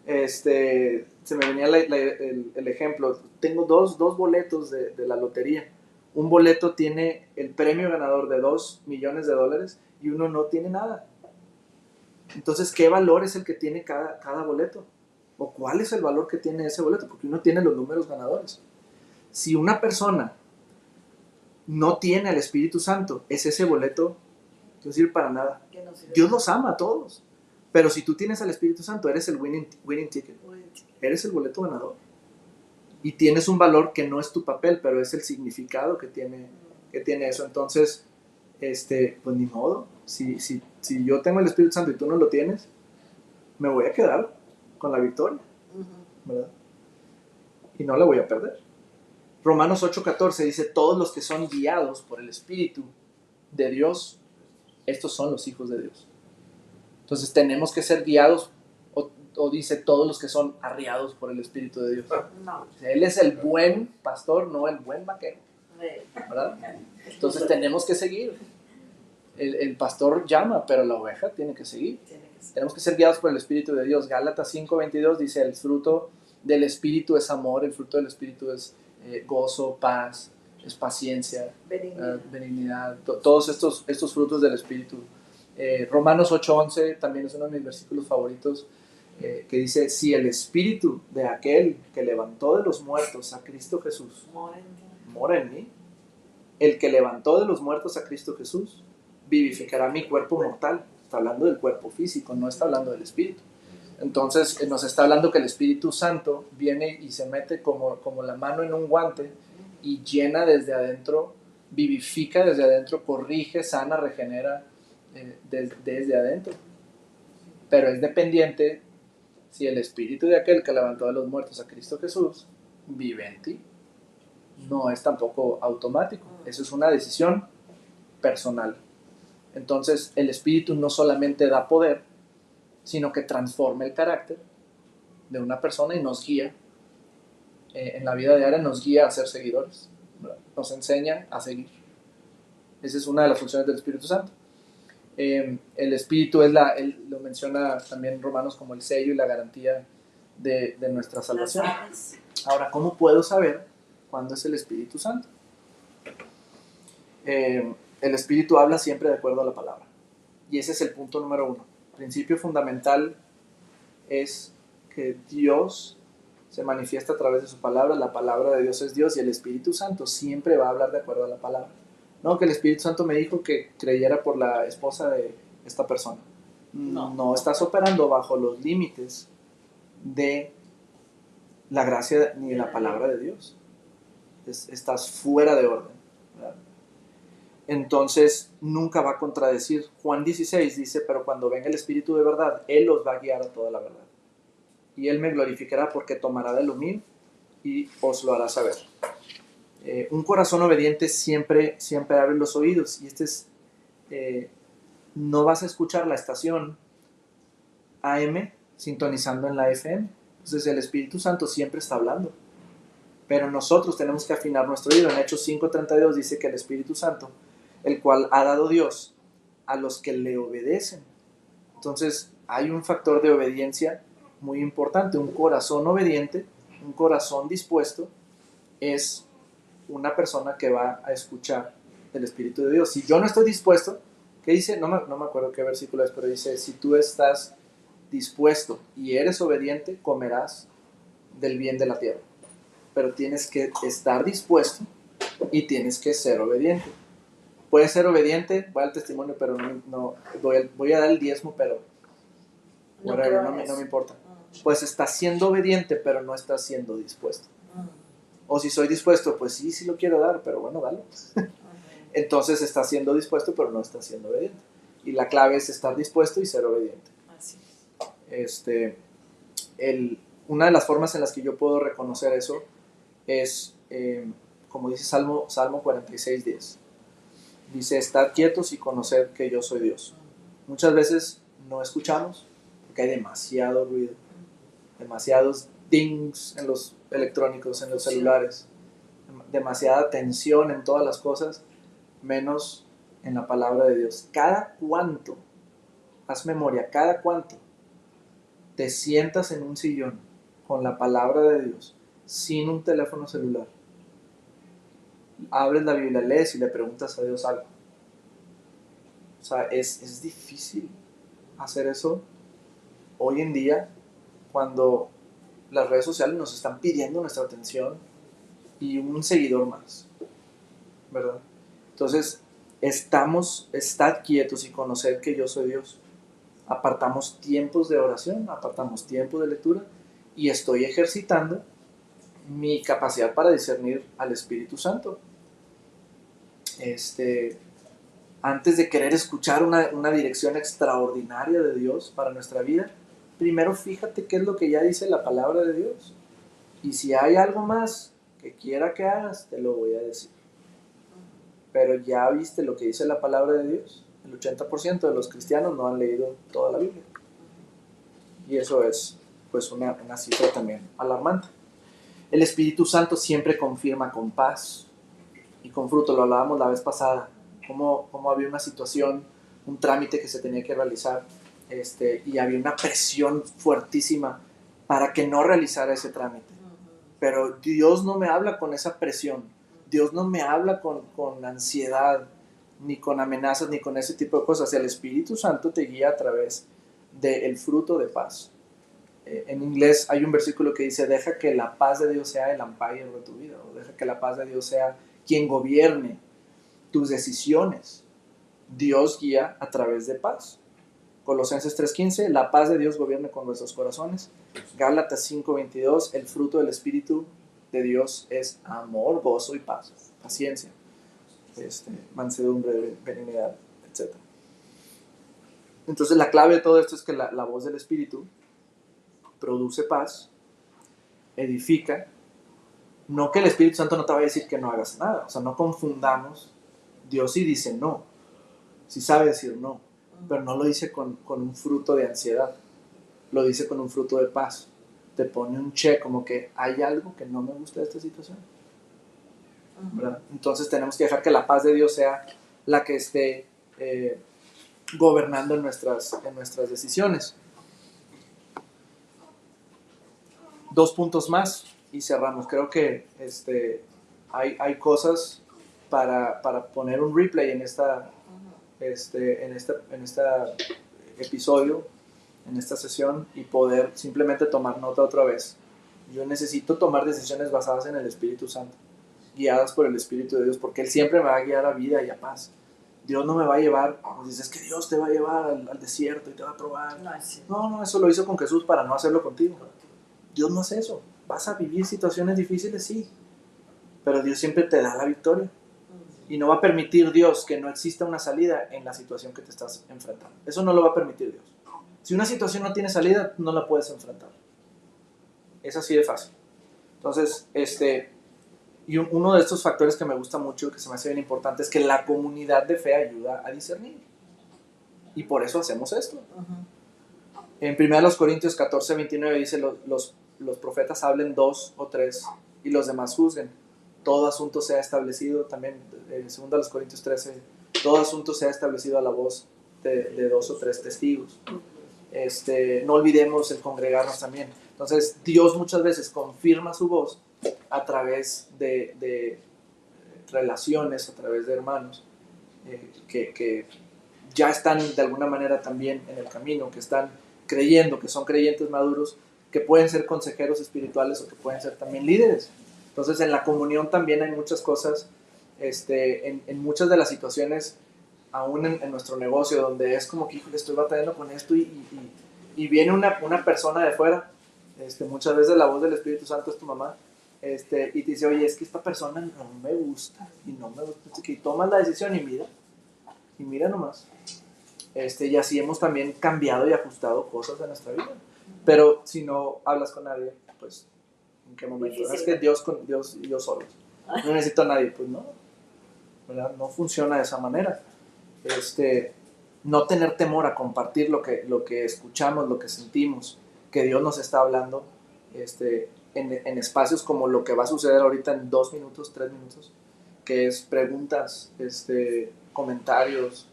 Se me venía el ejemplo. Tengo dos boletos de la lotería. Un boleto tiene el premio ganador de $2 millones y uno no tiene nada. Entonces, ¿qué valor es el que tiene cada boleto? ¿O cuál es el valor que tiene ese boleto? Porque uno tiene los números ganadores. Si una persona no tiene al Espíritu Santo, ese boleto no sirve para nada. Dios los ama a todos. Pero si tú tienes al Espíritu Santo, eres el winning ticket. Eres el boleto ganador. Y tienes un valor que no es tu papel, pero es el significado que tiene eso. Entonces, pues ni modo. Si yo tengo el Espíritu Santo y tú no lo tienes, me voy a quedar con la victoria, ¿verdad? Y no la voy a perder. Romanos 8:14 dice, todos los que son guiados por el Espíritu de Dios, estos son los hijos de Dios. Entonces tenemos que ser guiados, o dice todos los que son arriados por el Espíritu de Dios. No. Él es el buen pastor, no el buen vaquero, ¿verdad? Entonces tenemos que seguir el pastor llama, pero la oveja tiene que seguir. Tiene que ser. Tenemos que ser guiados por el Espíritu de Dios. Gálatas 5:22 dice, el fruto del Espíritu es amor, el fruto del Espíritu es gozo, paz, es paciencia, benignidad, todos estos frutos del Espíritu. Romanos 8:11 también es uno de mis versículos favoritos, que dice, si el Espíritu de aquel que levantó de los muertos a Cristo Jesús mora en mí, el que levantó de los muertos a Cristo Jesús vivificará mi cuerpo mortal. Está hablando del cuerpo físico, no está hablando del Espíritu. Entonces nos está hablando que el Espíritu Santo viene y se mete como la mano en un guante y llena desde adentro, vivifica desde adentro, corrige, sana, regenera desde adentro. Pero es dependiente si el Espíritu de aquel que levantó de los muertos a Cristo Jesús vive en ti. No es tampoco automático, eso es una decisión personal. Entonces el Espíritu no solamente da poder, sino que transforma el carácter de una persona y nos guía. En la vida diaria nos guía a ser seguidores, ¿verdad? Nos enseña a seguir. Esa es una de las funciones del Espíritu Santo. El Espíritu lo menciona también Romanos como el sello y la garantía de nuestra salvación. Ahora, ¿cómo puedo saber cuándo es el Espíritu Santo? El Espíritu habla siempre de acuerdo a la palabra. Y ese es el punto número 1. El principio fundamental es que Dios se manifiesta a través de su palabra. La palabra de Dios es Dios y el Espíritu Santo siempre va a hablar de acuerdo a la palabra. No, que el Espíritu Santo me dijo que creyera por la esposa de esta persona. No estás operando bajo los límites de la gracia ni de la palabra de Dios. Estás fuera de orden, ¿verdad? Entonces nunca va a contradecir. Juan 16 dice, pero cuando venga el Espíritu de verdad, Él los va a guiar a toda la verdad. Y Él me glorificará porque tomará de lo mío y os lo hará saber. Un corazón obediente siempre abre los oídos. Y no vas a escuchar la estación AM sintonizando en la FM. Entonces el Espíritu Santo siempre está hablando. Pero nosotros tenemos que afinar nuestro oído. En Hechos 5:32 dice que el Espíritu Santo, el cual ha dado Dios a los que le obedecen. Entonces hay un factor de obediencia muy importante. Un corazón obediente, un corazón dispuesto, es una persona que va a escuchar el Espíritu de Dios. Si yo no estoy dispuesto, ¿qué dice? No me acuerdo qué versículo es, pero dice, si tú estás dispuesto y eres obediente, comerás del bien de la tierra. Pero tienes que estar dispuesto y tienes que ser obediente. Puedes ser obediente, voy al testimonio, pero voy a dar el diezmo, pero no me importa. Pues estás siendo obediente, pero no estás siendo dispuesto. O si soy dispuesto, pues sí lo quiero dar, pero bueno, dale. Entonces estás siendo dispuesto, pero no estás siendo obediente. Y la clave es estar dispuesto y ser obediente. Así. Una de las formas en las que yo puedo reconocer eso es, como dice Salmo 46:10. Dice, estad quietos y conoced que yo soy Dios. Muchas veces no escuchamos porque hay demasiado ruido, demasiados dings en los electrónicos, en los celulares, demasiada tensión en todas las cosas, menos en la palabra de Dios. Cada cuánto, haz memoria, cada cuánto te sientas en un sillón con la palabra de Dios, sin un teléfono celular, abres la Biblia, lees y le preguntas a Dios algo. O sea, es difícil hacer eso hoy en día cuando las redes sociales nos están pidiendo nuestra atención y un seguidor más, ¿verdad? Entonces, estad quietos y conocer que yo soy Dios. Apartamos tiempos de oración, apartamos tiempos de lectura y estoy ejercitando mi capacidad para discernir al Espíritu Santo. Antes de querer escuchar una dirección extraordinaria de Dios para nuestra vida, primero fíjate qué es lo que ya dice la palabra de Dios. Y si hay algo más que quiera que hagas, te lo voy a decir. Pero ya viste lo que dice la palabra de Dios. El 80% de los cristianos no han leído toda la Biblia. Y eso es pues una cifra también alarmante. El Espíritu Santo siempre confirma con paz y con fruto. Lo hablábamos la vez pasada. cómo había una situación, un trámite que se tenía que realizar, y había una presión fuertísima para que no realizara ese trámite. Pero Dios no me habla con esa presión, Dios no me habla con ansiedad, ni con amenazas, ni con ese tipo de cosas. El Espíritu Santo te guía a través del fruto de paz. En inglés hay un versículo que dice: deja que la paz de Dios sea el umpire de tu vida, o deja que la paz de Dios sea quien gobierne tus decisiones. Dios guía a través de paz. Colosenses 3:15, la paz de Dios gobierne con nuestros corazones. Gálatas 5:22, el fruto del Espíritu de Dios es amor, gozo y paz, paciencia, mansedumbre, benignidad, etc. Entonces la clave de todo esto es que la voz del Espíritu produce paz, edifica. No que el Espíritu Santo no te vaya a decir que no hagas nada, o sea, no confundamos. Dios sí dice no, sí sabe decir no, pero no lo dice con un fruto de ansiedad, lo dice con un fruto de paz. Te pone un check como que hay algo que no me gusta de esta situación, ¿verdad? Entonces tenemos que dejar que la paz de Dios sea la que esté gobernando en nuestras decisiones. 2 puntos más y cerramos. Creo que hay cosas para poner un replay en este episodio, en esta sesión, y poder simplemente tomar nota otra vez. Yo necesito tomar decisiones basadas en el Espíritu Santo, guiadas por el Espíritu de Dios, porque Él siempre me va a guiar a vida y a paz. Dios no me va a llevar, como dices, que Dios te va a llevar al desierto y te va a probar. No, eso lo hizo con Jesús para no hacerlo contigo. Dios no hace eso. Vas a vivir situaciones difíciles, sí, pero Dios siempre te da la victoria. Y no va a permitir Dios que no exista una salida en la situación que te estás enfrentando. Eso no lo va a permitir Dios. Si una situación no tiene salida, no la puedes enfrentar. Es así de fácil. Entonces, y uno de estos factores que me gusta mucho, que se me hace bien importante, es que la comunidad de fe ayuda a discernir. Y por eso hacemos esto. En 1 Corintios 14:29 dice: los profetas hablen 2 o 3 y los demás juzguen. Todo asunto sea establecido. También en 2 Corintios 13, todo asunto sea establecido a la voz de 2 o 3 testigos. No olvidemos el congregarnos también. Entonces Dios muchas veces confirma su voz a través de relaciones, a través de hermanos que ya están de alguna manera también en el camino, que están creyendo, que son creyentes maduros, que pueden ser consejeros espirituales o que pueden ser también líderes. Entonces en la comunión también hay muchas cosas, en muchas de las situaciones, aún en nuestro negocio, donde es como que, híjole, estoy batallando con esto y viene una persona de fuera, muchas veces la voz del Espíritu Santo es tu mamá, y te dice: oye, es que esta persona no me gusta, y no me gusta, y tomas la decisión y mira nomás. Y así hemos también cambiado y ajustado cosas en nuestra vida. Pero si no hablas con nadie, pues, ¿en qué momento? Es que Dios y yo solos. No necesito a nadie, pues no, ¿verdad? No funciona de esa manera. No tener temor a compartir lo que escuchamos, lo que sentimos, que Dios nos está hablando, en espacios como lo que va a suceder ahorita en 2 minutos, 3 minutos, que es preguntas, comentarios,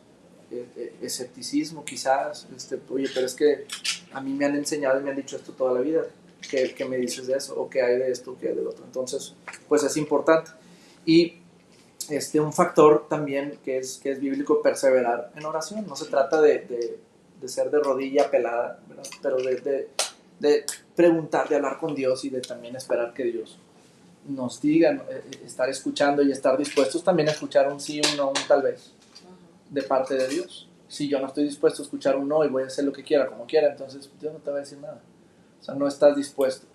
escepticismo quizás, oye, pero es que a mí me han enseñado y me han dicho esto toda la vida, ¿qué me dices de eso? ¿O qué hay de esto? ¿Qué hay del otro? Entonces, pues es importante. Y un factor también que es bíblico, perseverar en oración. No se trata de ser de rodilla pelada, ¿verdad? Pero de preguntar, de hablar con Dios y de también esperar que Dios nos diga, estar escuchando y estar dispuestos también a escuchar un sí, un no, un tal vez de parte de Dios. Si yo no estoy dispuesto a escuchar un no y voy a hacer lo que quiera, como quiera, entonces Dios no te va a decir nada. O sea, no estás dispuesto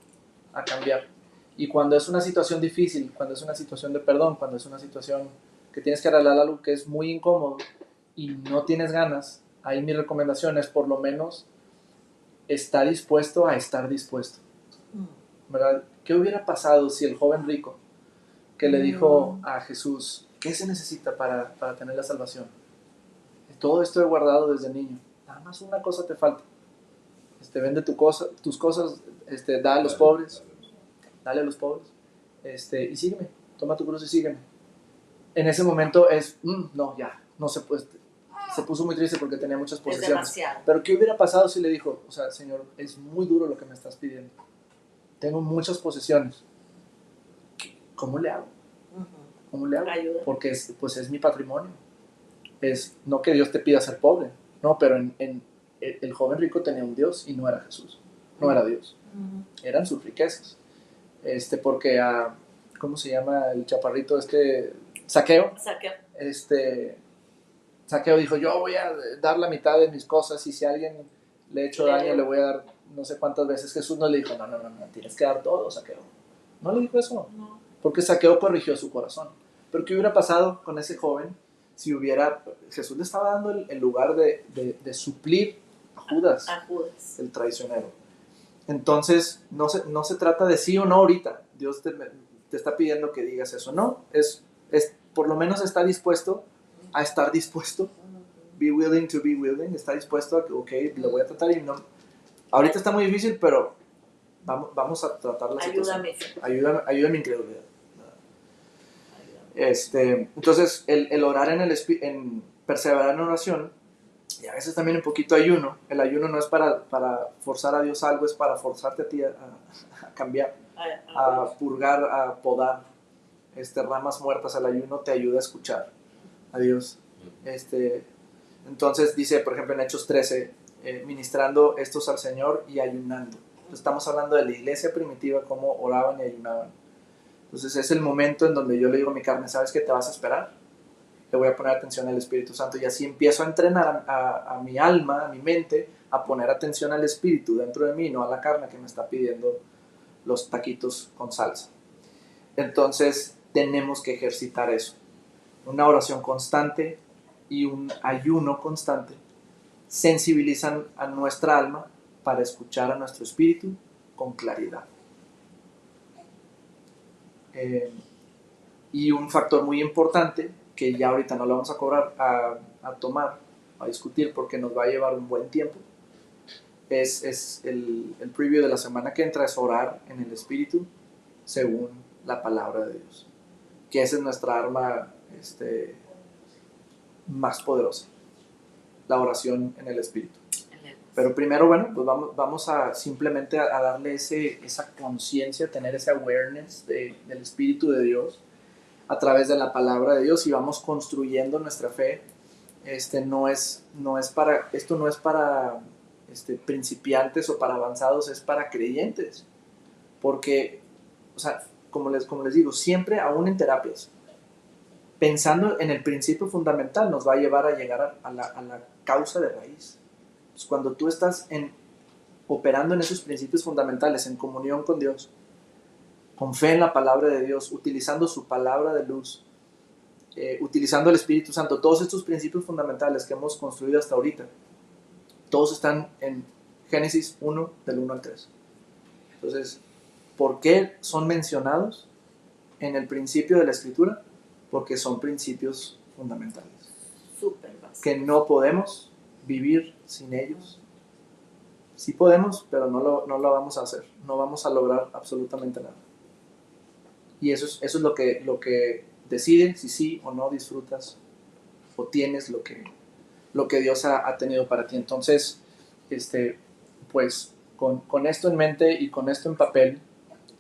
a cambiar. Y cuando es una situación difícil, cuando es una situación de perdón, cuando es una situación que tienes que arreglar algo que es muy incómodo y no tienes ganas, ahí mi recomendación es por lo menos está dispuesto a estar dispuesto, ¿verdad? ¿Qué hubiera pasado si el joven rico que le dijo a Jesús: ¿qué se necesita para tener la salvación? Todo esto he guardado desde niño, nada más una cosa te falta, vende tus cosas, da a los pobres, dale a los pobres, y sígueme, toma tu cruz y sígueme. En ese momento es, no, ya, no se, pues, se puso muy triste porque tenía muchas Es posesiones. demasiado. Pero ¿qué hubiera pasado si le dijo, o sea, Señor, es muy duro lo que me estás pidiendo? Tengo muchas posesiones. ¿Cómo le hago? Ujú. ¿Cómo le hago? Ayuda. Porque pues es mi patrimonio. Es no que Dios te pida ser pobre, no, pero el joven rico tenía un Dios y no era Jesús, no era Dios, Ujú. eran sus riquezas. Porque ¿cómo se llama el chaparrito? Zaqueo. Saqueo dijo, yo voy a dar la mitad de mis cosas y si a alguien le he hecho daño le voy a dar no sé cuántas veces. Jesús no le dijo, no, tienes que dar todo, Saqueo. No le dijo eso, No. porque Saqueo corrigió su corazón. Pero ¿qué hubiera pasado con ese joven si Jesús le estaba dando el lugar de suplir a Judas, A Judas. el traicionero? Entonces, no se trata de sí o no ahorita. Dios te está pidiendo que digas eso. No, por lo menos está dispuesto a estar dispuesto. Be willing to be willing. Está dispuesto a que, ok, lo voy a tratar y no. Ahorita está muy difícil, pero vamos a tratar la situación. Ayúdame mi incredulidad. Entonces, el orar en perseverar en oración, y a veces también un poquito ayuno. El ayuno no es para forzar a Dios algo, es para forzarte a ti a cambiar, a purgar, a podar ramas muertas. El ayuno te ayuda a escuchar a Dios. Entonces dice, por ejemplo, en Hechos 13, ministrando estos al Señor y ayunando. Estamos hablando de la iglesia primitiva, cómo oraban y ayunaban. Entonces es el momento en donde yo le digo a mi carne, ¿sabes qué te vas a esperar? Le voy a poner atención al Espíritu Santo y así empiezo a entrenar a mi alma, a mi mente, a poner atención al Espíritu dentro de mí, no a la carne que me está pidiendo los taquitos con salsa. Entonces tenemos que ejercitar eso. Una oración constante y un ayuno constante sensibilizan a nuestra alma para escuchar a nuestro espíritu con claridad. Y un factor muy importante que ya ahorita no lo vamos a tomar, a discutir porque nos va a llevar un buen tiempo, es el preview de la semana que entra, es orar en el espíritu según la palabra de Dios, que esa es nuestra arma más poderosa, la oración en el espíritu. Pero primero, bueno, pues vamos a simplemente a darle esa conciencia, tener ese awareness del Espíritu de Dios a través de la palabra de Dios y vamos construyendo nuestra fe. Esto no es para principiantes o para avanzados, es para creyentes. Porque, o sea, como les digo, siempre, aún en terapias, pensando en el principio fundamental, nos va a llevar a llegar a la causa de raíz. Cuando tú estás operando en esos principios fundamentales, en comunión con Dios, con fe en la palabra de Dios, utilizando su palabra de luz, utilizando el Espíritu Santo, todos estos principios fundamentales que hemos construido hasta ahorita, todos están en Génesis 1, del 1 al 3. Entonces, ¿por qué son mencionados en el principio de la Escritura? Porque son principios fundamentales. Súper básico. Que no podemos vivir sin ellos. Sí podemos, pero no lo vamos a hacer. No vamos a lograr absolutamente nada. Y eso es lo que decide si sí o no disfrutas o tienes lo que Dios ha tenido para ti. Entonces, pues con esto en mente y con esto en papel,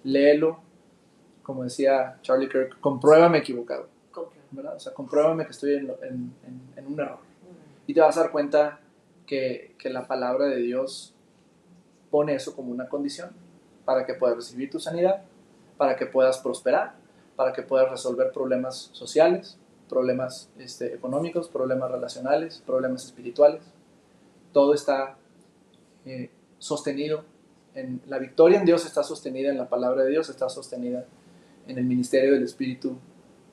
léelo, como decía Charlie Kirk, compruébame equivocado, ¿verdad? O sea, compruébame que estoy en un error. Y te vas a dar cuenta que la palabra de Dios pone eso como una condición para que puedas recibir tu sanidad, para que puedas prosperar, para que puedas resolver problemas sociales, problemas económicos, problemas relacionales, problemas espirituales. Todo está sostenido en la victoria en Dios, está sostenida en la palabra de Dios, está sostenida en el ministerio del Espíritu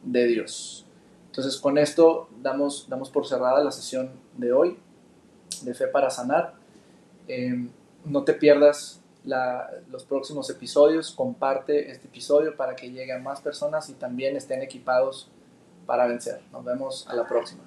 de Dios. Entonces, con esto damos por cerrada la sesión de hoy de Fe para Sanar. No te pierdas los próximos episodios, comparte este episodio para que llegue a más personas y también estén equipados para vencer. Nos vemos a la próxima.